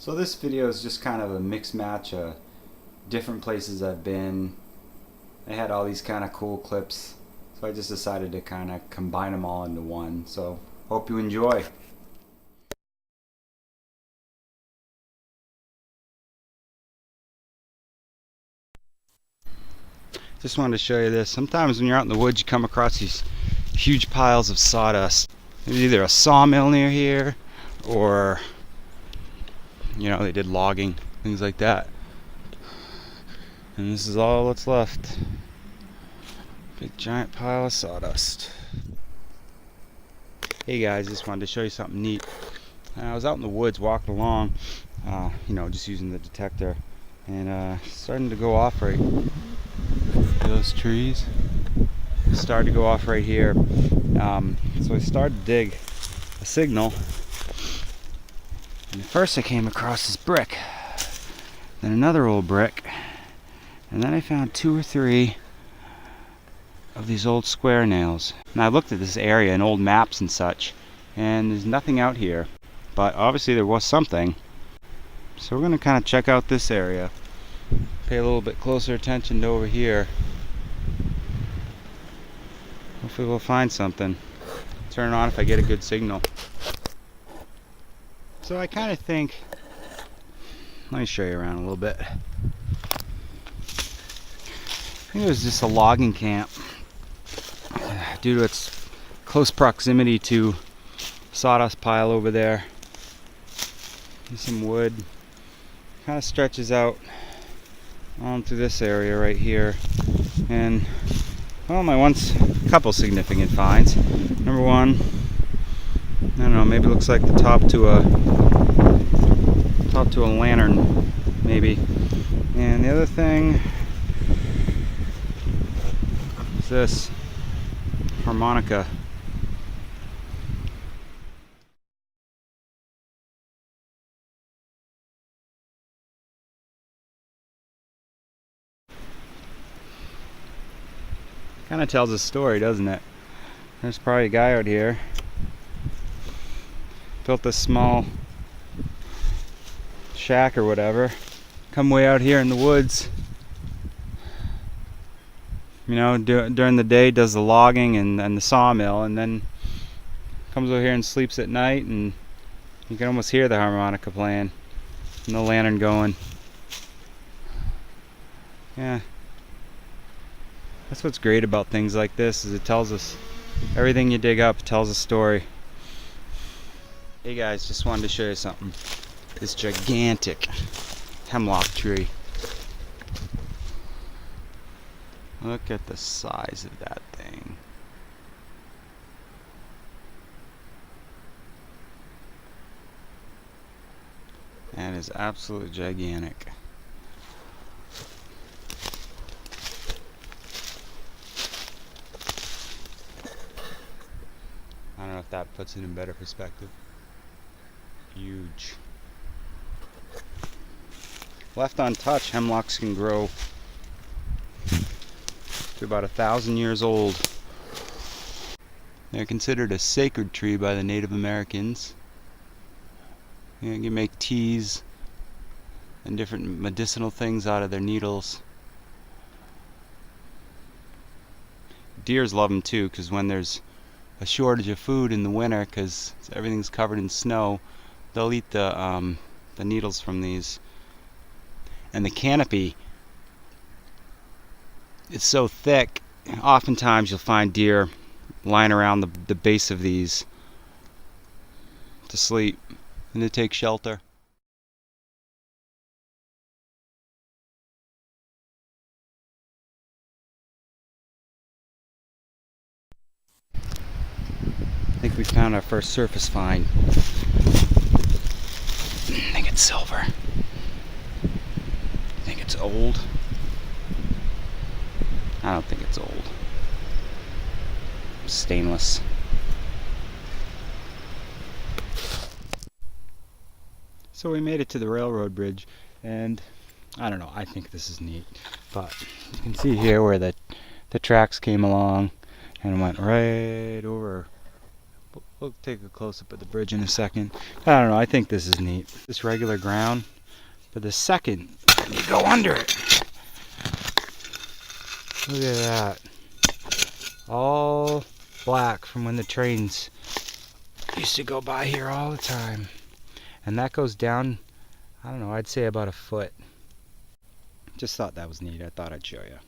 So this video is just kind of a mixed match of different places I've been. I had all these kind of cool clips, so I just decided to kind of combine them all into one. So hope you enjoy. Just wanted to show you this. Sometimes when you're out in the woods you come across these huge piles of sawdust. There's either a sawmill near here or they did logging, things like that. And this is all that's left. Big giant pile of sawdust. Hey guys, just wanted to show you something neat. I was out in the woods walking along, just using the detector, and starting to go off right. Those trees started to go off right here. So I started to dig a signal. And first I came across this brick, then another old brick, and then I found 2 or 3 of these old square nails. And I looked at this area in old maps and such, and there's nothing out here, but obviously there was something. So we're going to kind of check out this area, pay a little bit closer attention to over here. Hopefully we'll find something. Turn it on if I get a good signal. So I kind of think, let me show you around a little bit. I think it was just a logging camp due to its close proximity to sawdust pile over there. There's some wood. Kind of stretches out on through this area right here. And well, a couple significant finds. Number one, I don't know, maybe looks like the top to a lantern, maybe. And the other thing is this harmonica. Kind of tells a story, doesn't it? There's probably a guy out here built this small shack or whatever, come way out here in the woods, during the day does the logging and the sawmill, and then comes over here and sleeps at night, and you can almost hear the harmonica playing and the lantern going. Yeah, that's what's great about things like this, is it tells us everything you dig up tells a story. Hey guys, just wanted to show you something. This gigantic hemlock tree. Look at the size of that thing. That is absolutely gigantic. I don't know if that puts it in better perspective. Huge. Left untouched, hemlocks can grow to about 1,000 years old. They're considered a sacred tree by the Native Americans. You can make teas and different medicinal things out of their needles. Deers love them too, because when there's a shortage of food in the winter, because everything's covered in snow, they'll eat the needles from these. And the canopy, it's so thick, oftentimes you'll find deer lying around the base of these to sleep and to take shelter. I think we found our first surface find. I think it's silver. I think it's old. I don't think it's old. Stainless. So we made it to the railroad bridge, and I don't know, I think this is neat. But you can see here where the tracks came along and went right over We'll take a close-up of the bridge in a second. I don't know, I think this is neat. This regular ground, but the second you go under it, look at that. All black from when the trains used to go by here all the time. And that goes down, I don't know, I'd say about a foot. Just thought that was neat. I thought I'd show you.